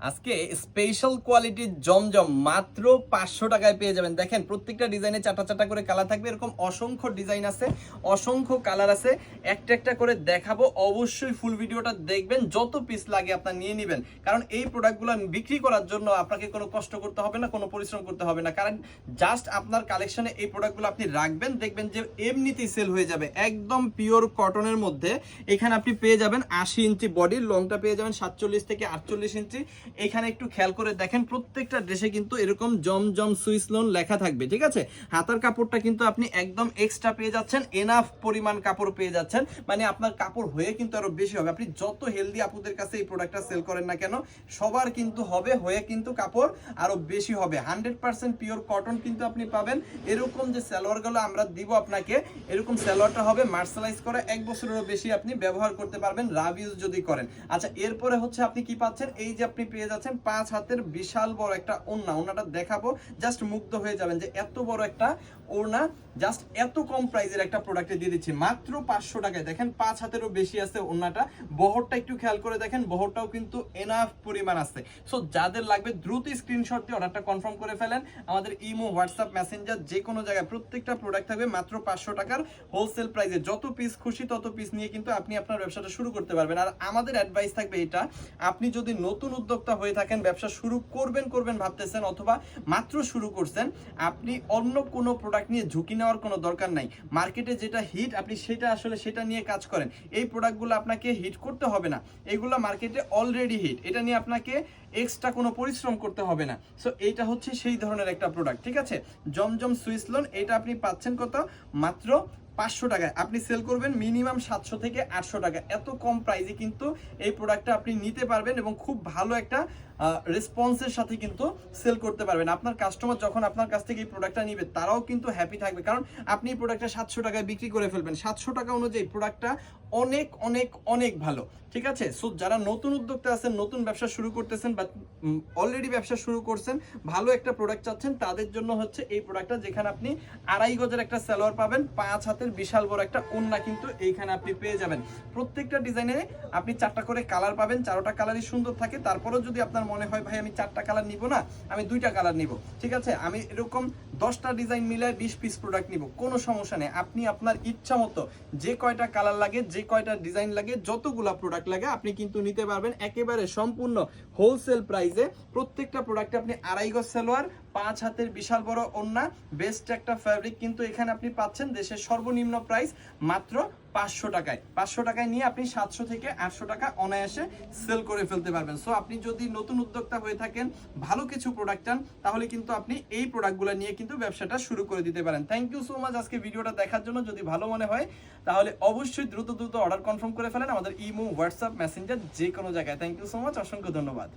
আজকে স্পেশাল কোয়ালিটির জমজম মাত্র 500 টাকায় পেয়ে যাবেন। দেখেন প্রত্যেকটা ডিজাইনে চারটা চারটা করে কালার থাকবে, এরকম অসংখ্য ডিজাইন আছে, অসংখ্য কালার আছে, একটা একটা করে দেখাবো। অবশ্যই ফুল ভিডিওটা দেখবেন, যত পিস লাগে আপনার নিয়ে নেবেন, কারণ এই প্রোডাক্টগুলো বিক্রি করার জন্য আপনাকে কোনো কষ্ট করতে হবে না, কোনো পরিশ্রম করতে হবে না, কারণ জাস্ট আপনার কালেকশনে এই প্রোডাক্টগুলো আপনি রাখবেন, দেখবেন যে এমনিতেই সেল হয়ে যাবে। একদম পিওর কটনের মধ্যে এখানে আপনি পেয়ে যাবেন 80 ইঞ্চি বডির, লংটা পেয়ে যাবেন 47 থেকে 48 ইঞ্চি। এখানে একটু খেয়াল করে দেখেন, প্রত্যেকটা ড্রেসে কিন্তু এরকম জমজম সুইস লোন লেখা থাকবে, ঠিক আছে। হাতার কাপড়টা কিন্তু আপনি একদম এক্সট্রা পেয়ে যাচ্ছেন, এনাফ পরিমাণ কাপড় পেয়ে যাচ্ছেন, মানে আপনার কাপড় হয়ে কিন্তু আরো বেশি হবে। আপনি যত হেলদি আপুদের কাছে এই প্রোডাক্টটা সেল করেন না কেন, সবার কিন্তু হবে হয়ে কিন্তু কাপড় আরো বেশি হবে। 100% পিওর কটন কিন্তু আপনি পাবেন। এরকম যে সালোয়ারগুলো আমরা দিব আপনাকে, এরকম সালোয়ারটা হবে মার্শালাইজ করা, 1 বছরেরও বেশি আপনি ব্যবহার করতে পারবেন রাব ইউজ যদি করেন। আচ্ছা, এরপরে হচ্ছে আপনি কি পাচ্ছেন, এই যে আপনি পেয়ে যাচ্ছেন 5 হাতের বিশাল বড় একটা ওড়না। ওড়নাটা দেখাবো, জাস্ট মুগ্ধ হয়ে যাবেন যে এত বড় একটা ওড়না জাস্ট এত কম প্রাইসের একটা প্রোডাক্টে দিয়ে দিচ্ছি মাত্র 500 টাকায়। দেখেন 5 হাতেরও বেশি আছে ওড়নাটা, বহরটা একটু খেয়াল করে দেখেন, বহরটাও কিন্তু এনাফ পরিমাণ আছে। সো যাদের লাগবে দ্রুত স্ক্রিনশট দিয়ে অর্ডারটা কনফার্ম করে ফেলেন। আমাদের ইমো, হোয়াটসঅ্যাপ, মেসেঞ্জার যে কোনো জায়গায় প্রত্যেকটা প্রোডাক্ট থাকবে মাত্র 500 টাকার হোলসেল প্রাইসে। যত পিস খুশি তত পিস নিয়ে কিন্তু আপনি আপনার ব্যবসাটা শুরু করতে পারবেন। আর আমাদের অ্যাডভাইস থাকবে এটা, আপনি যদি নতুন উদ্যোক্তা হয়ে থাকেন, ব্যবসা শুরু করবেন ভাবতেছেন, অথবা মাত্র শুরু করছেন, আপনি অন্য কোনো প্রোডাক্ট নিয়ে ঝুঁকি নেওয়ার কোনো দরকার নাই। মার্কেটে যেটা হিট আপনি সেটা নিয়ে কাজ করেন। এই প্রোডাক্টগুলো আপনাকে হিট করতে হবে না, এগুলো মার্কেটে অলরেডি হিট, এটা নিয়ে আপনাকে এক্সট্রা কোনো পরিশ্রম করতে হবে না। সো এইটা হচ্ছে সেই ধরনের একটা প্রোডাক্ট, ঠিক আছে। জমজম সুইস লোন, এটা আপনি পাচ্ছেন কত, মাত্র 500 টাকায়। আপনি সেল করবেন মিনিমাম 700 থেকে 800 টাকা। এত কম প্রাইসে কিন্তু এই প্রোডাক্টটা আপনি নিতে পারবেন এবং খুব ভালো একটা রেসপন্সের সাথে কিন্তু সেল করতে পারবেন। আপনার কাস্টমার যখন আপনার কাছ থেকে এই প্রোডাক্টটা নিবে, তারাও কিন্তু হ্যাপি থাকবে, কারণ আপনি এই প্রোডাক্টটা 700 টাকায় বিক্রি করে ফেলবেন। 700 টাকা অনুযায়ী প্রোডাক্টটা অনেক অনেক অনেক ভালো, ঠিক আছে। সো যারা নতুন উদ্যোক্তা আছেন, নতুন ব্যবসা শুরু করতেছেন বা অলরেডি ব্যবসা শুরু করছেন, ভালো একটা প্রোডাক্ট চাচ্ছেন, তাদের জন্য হচ্ছে এই প্রোডাক্টটা, যেখানে আপনি 2.5 গজের একটা সালোয়ার পাবেন, 5 হাতের বিশাল বড় একটা ওড়না কিন্তু এইখানে আপনি পেয়ে যাবেন। প্রত্যেকটা ডিজাইনে আপনি 4টা করে কালার পাবেন, 4টা কালারই সুন্দর থাকে। তারপরেও যদি আপনার মনে হয় ভাই আমি 4টা কালার নিব না, আমি 2টা কালার নিব, ঠিক আছে, আমি এরকম 10টা ডিজাইন মিলায় 20 পিস প্রোডাক্ট নিব, কোনো সমস্যা নেই। আপনি আপনার ইচ্ছা মতো যে কয়টা কালার লাগে, যে কয়টা ডিজাইন লাগে, যতগুলা প্রোডাক্ট লাগে আপনি কিন্তু নিতে পারবেন একেবারে সম্পূর্ণ হোলসেল প্রাইসে। প্রত্যেকটা প্রোডাক্টে আপনি 2.5 গজ সালোয়ার, 5 হাতের বিশাল বড় ওড়না, বেস্ট একটা ফ্যাব্রিক কিন্তু এখানে আপনি পাচ্ছেন। দেশের সর্বনিম্ন প্রাইস মাত্র 500 টাকায়। 500 টাকায় নিয়ে আপনি 700 থেকে 800 টাকা অনায়াসে সেল করে ফেলতে পারবেন। সো আপনি যদি নতুন উদ্যোক্তা হয়ে থাকেন, ভালো কিছু প্রোডাক্ট চান, তাহলে কিন্তু আপনি এই প্রোডাক্টগুলো নিয়ে কিন্তু ব্যবসাটা শুরু করে দিতে পারেন। থ্যাংক ইউ সো মাচ আজকে ভিডিওটা দেখার জন্য। যদি ভালো মনে হয় তাহলে অবশ্যই দ্রুত অর্ডার কনফার্ম করে ফেলেন আমাদের ইমো, হোয়াটসঅ্যাপ, মেসেঞ্জার যে কোনো জায়গায়। থ্যাংক ইউ সো মাচ, অসংখ্য ধন্যবাদ।